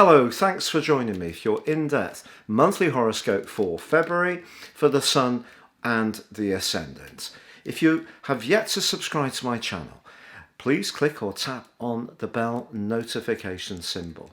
Hello, thanks for joining me for your in-depth monthly horoscope for February for the Sun and the Ascendant. If you have yet to subscribe to my channel, please click or tap on the bell notification symbol.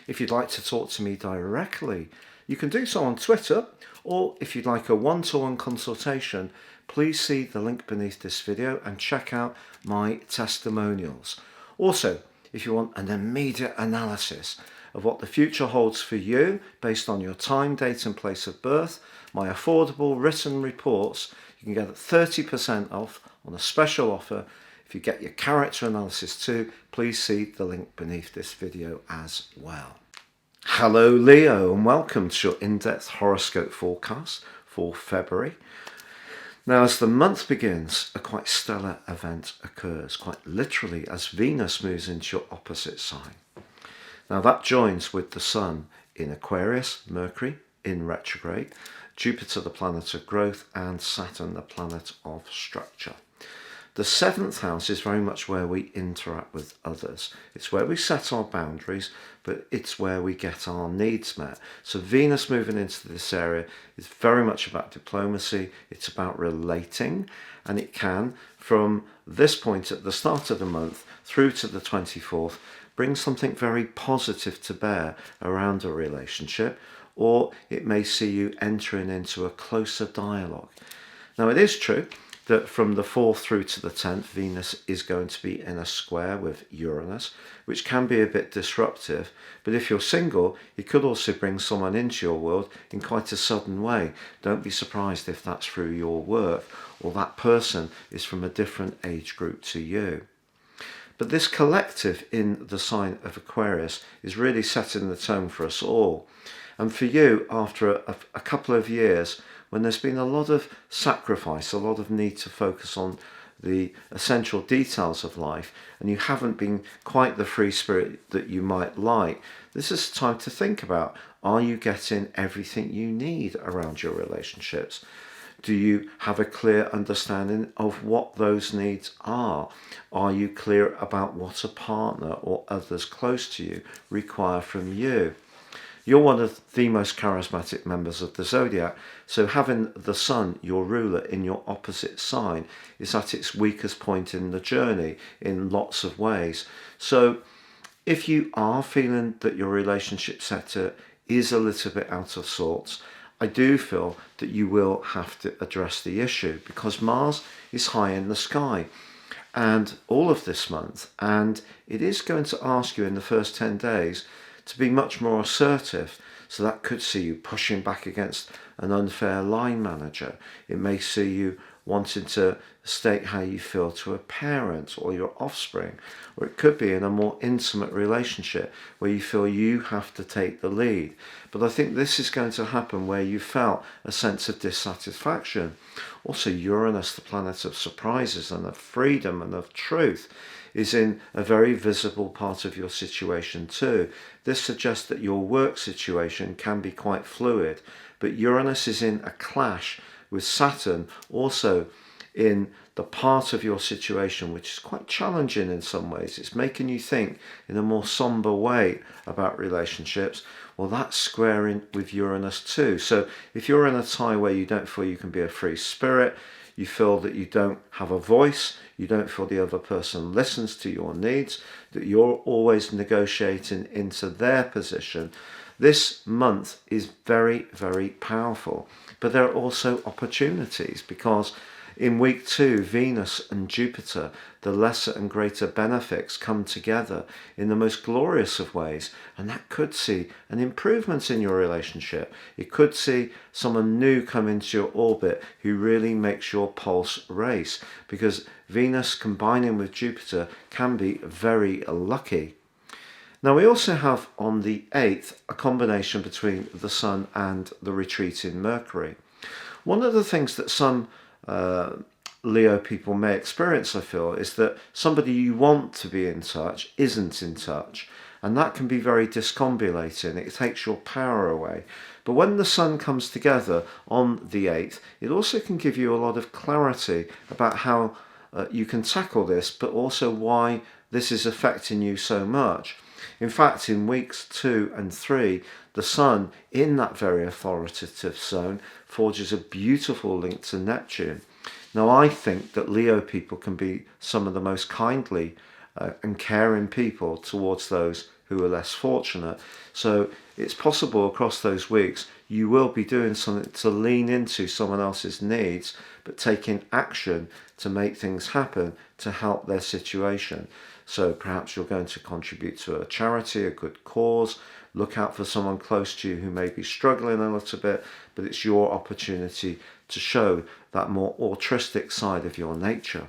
If you'd like to talk to me directly, you can do so on Twitter, or if you'd like a one-to-one consultation, please see the link beneath this video and check out my testimonials. Also, if you want an immediate analysis of what the future holds for you based on your time, date and place of birth, my affordable written reports, you can get 30% off on a special offer. If you get your character analysis too, please see the link beneath this video as well. Hello Leo, and welcome to your in-depth horoscope forecast for February. Now, as the month begins, a quite stellar event occurs, quite literally, as Venus moves into your opposite sign. Now, that joins with the Sun in Aquarius, Mercury in retrograde, Jupiter, the planet of growth, and Saturn, the planet of structure. The seventh house is very much where we interact with others. It's where we set our boundaries, but it's where we get our needs met. So Venus moving into this area is very much about diplomacy. It's about relating, and it can, from this point at the start of the month through to the 24th, bring something very positive to bear around a relationship, or it may see you entering into a closer dialogue. Now, it is true that from the 4th through to the 10th, Venus is going to be in a square with Uranus, which can be a bit disruptive. But if you're single, it could also bring someone into your world in quite a sudden way. Don't be surprised if that's through your work, or that person is from a different age group to you. But this collective in the sign of Aquarius is really setting the tone for us all. And for you, after a couple of years, when there's been a lot of sacrifice, a lot of need to focus on the essential details of life, and you haven't been quite the free spirit that you might like, this is time to think about, are you getting everything you need around your relationships? Do you have a clear understanding of what those needs are? Are you clear about what a partner or others close to you require from you? You're one of the most charismatic members of the Zodiac, so having the Sun, your ruler, in your opposite sign is at its weakest point in the journey in lots of ways. So if you are feeling that your relationship sector is a little bit out of sorts, I do feel that you will have to address the issue, because Mars is high in the sky and all of this month, and it is going to ask you in the first 10 days to be much more assertive. So that could see you pushing back against an unfair line manager. It may see you wanting to state how you feel to a parent or your offspring, or it could be in a more intimate relationship where you feel you have to take the lead. But I think this is going to happen where you felt a sense of dissatisfaction. Also, Uranus, the planet of surprises and of freedom and of truth, is in a very visible part of your situation too. This suggests that your work situation can be quite fluid, but Uranus is in a clash with Saturn, also in the part of your situation which is quite challenging in some ways. It's making you think in a more somber way about relationships. Well, that's squaring with Uranus too. So if you're in a tie where you don't feel you can be a free spirit, you feel that you don't have a voice, you don't feel the other person listens to your needs, that you're always negotiating into their position, this month is very, very powerful. But there are also opportunities, because in week 2, Venus and Jupiter, the lesser and greater benefics, come together in the most glorious of ways, and that could see an improvement in your relationship. It could see someone new come into your orbit who really makes your pulse race, because Venus combining with Jupiter can be very lucky. Now, we also have on the 8th a combination between the Sun and the retreating Mercury. One of the things that some Leo people may experience, I feel, is that somebody you want to be in touch isn't in touch, and that can be very discombobulating. It takes your power away. But when the Sun comes together on the 8th, it also can give you a lot of clarity about how you can tackle this, but also why this is affecting you so much. In fact, in weeks 2 and 3, the Sun in that very authoritative zone forges a beautiful link to Neptune. Now, I think that Leo people can be some of the most kindly and caring people towards those who are less fortunate. So it's possible across those weeks you will be doing something to lean into someone else's needs, but taking action to make things happen to help their situation. So perhaps you're going to contribute to a charity, a good cause, look out for someone close to you who may be struggling a little bit, but it's your opportunity to show that more altruistic side of your nature.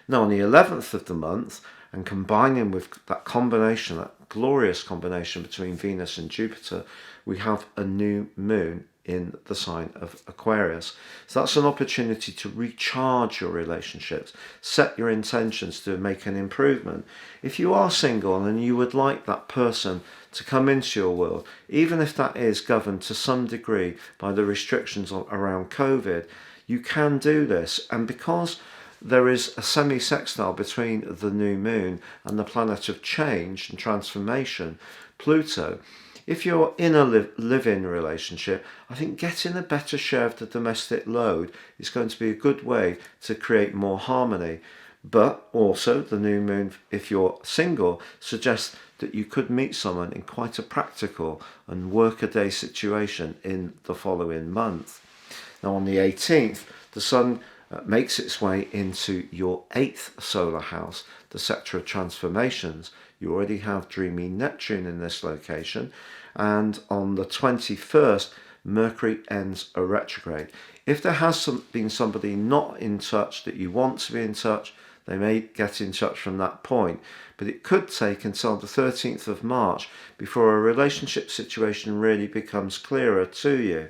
Now, on the 11th of the month, and combining with that combination, that glorious combination between Venus and Jupiter, we have a new moon in the sign of Aquarius. So that's an opportunity to recharge your relationships, set your intentions to make an improvement. If you are single and you would like that person to come into your world, even if that is governed to some degree by the restrictions around COVID, you can do this. And because there is a semi-sextile between the new moon and the planet of change and transformation, Pluto, if you're in a live-in relationship, I think getting a better share of the domestic load is going to be a good way to create more harmony. But also the new moon, if you're single, suggests that you could meet someone in quite a practical and work-a-day situation in the following month. Now, on the 18th, the Sun makes its way into your 8th solar house, the sector of transformations. You already have dreamy Neptune in this location, and on the 21st, Mercury ends a retrograde. If there has been somebody not in touch that you want to be in touch, they may get in touch from that point, but it could take until the 13th of March before a relationship situation really becomes clearer to you.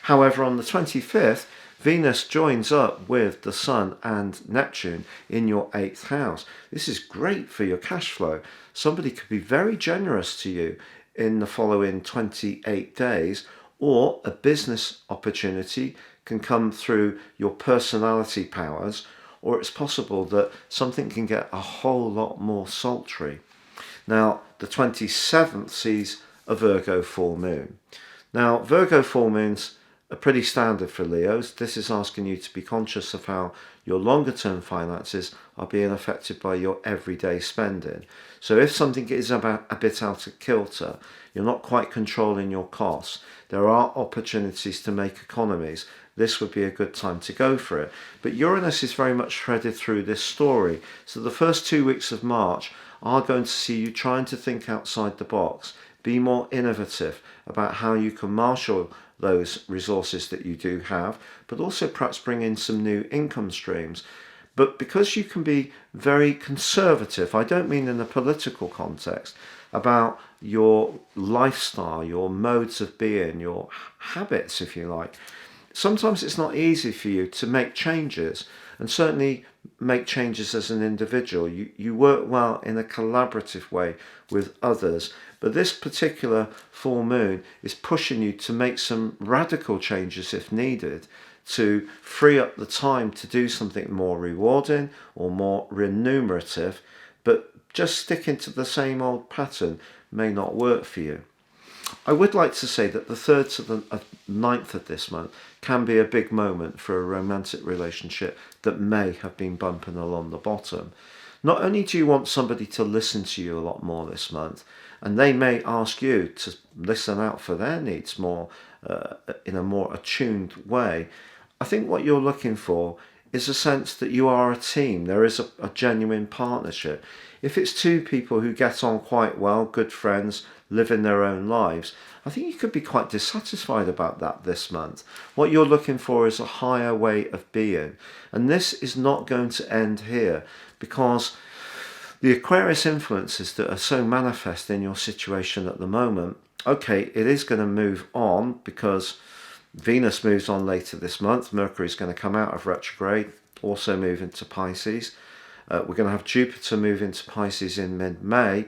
However, on the 25th, Venus joins up with the Sun and Neptune in your 8th house. This is great for your cash flow. Somebody could be very generous to you in the following 28 days, or a business opportunity can come through your personality powers, or it's possible that something can get a whole lot more sultry. Now, the 27th sees a Virgo full moon. Now, Virgo full moons are pretty standard for Leos. This is asking you to be conscious of how your longer term finances are being affected by your everyday spending. So if something is a bit out of kilter, you're not quite controlling your costs, there are opportunities to make economies. This would be a good time to go for it. But Uranus is very much threaded through this story. So the first 2 weeks of March are going to see you trying to think outside the box, be more innovative about how you can marshal those resources that you do have, but also perhaps bring in some new income streams. But because you can be very conservative, I don't mean in a political context, about your lifestyle, your modes of being, your habits, if you like, sometimes it's not easy for you to make changes, and certainly make changes as an individual. You work well in a collaborative way with others, but this particular full moon is pushing you to make some radical changes if needed, to free up the time to do something more rewarding or more remunerative, but just sticking to the same old pattern may not work for you. I would like to say that the 3rd to the 9th of this month can be a big moment for a romantic relationship that may have been bumping along the bottom. Not only do you want somebody to listen to you a lot more this month, and they may ask you to listen out for their needs more in a more attuned way, I think what you're looking for is a sense that you are a team. There is a genuine partnership. If it's two people who get on quite well, good friends, living their own lives, I think you could be quite dissatisfied about that this month. What you're looking for is a higher way of being. And this is not going to end here, because the Aquarius influences that are so manifest in your situation at the moment, okay, it is going to move on because Venus moves on later this month. Mercury is going to come out of retrograde, also move into Pisces. We're going to have Jupiter move into Pisces in mid-May.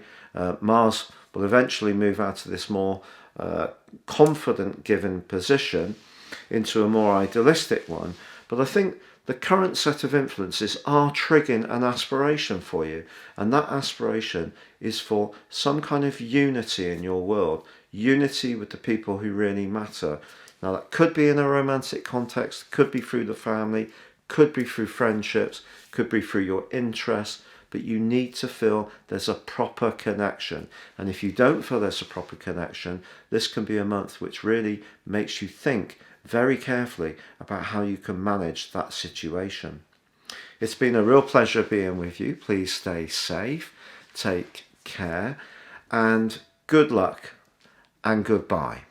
Mars will eventually move out of this more confident given position into a more idealistic one. But I think the current set of influences are triggering an aspiration for you, and that aspiration is for some kind of unity in your world, unity with the people who really matter. Now that could be in a romantic context, could be through the family, could be through friendships, could be through your interests, but you need to feel there's a proper connection. And if you don't feel there's a proper connection, this can be a month which really makes you think very carefully about how you can manage that situation. It's been a real pleasure being with you. Please stay safe, take care, and good luck and goodbye.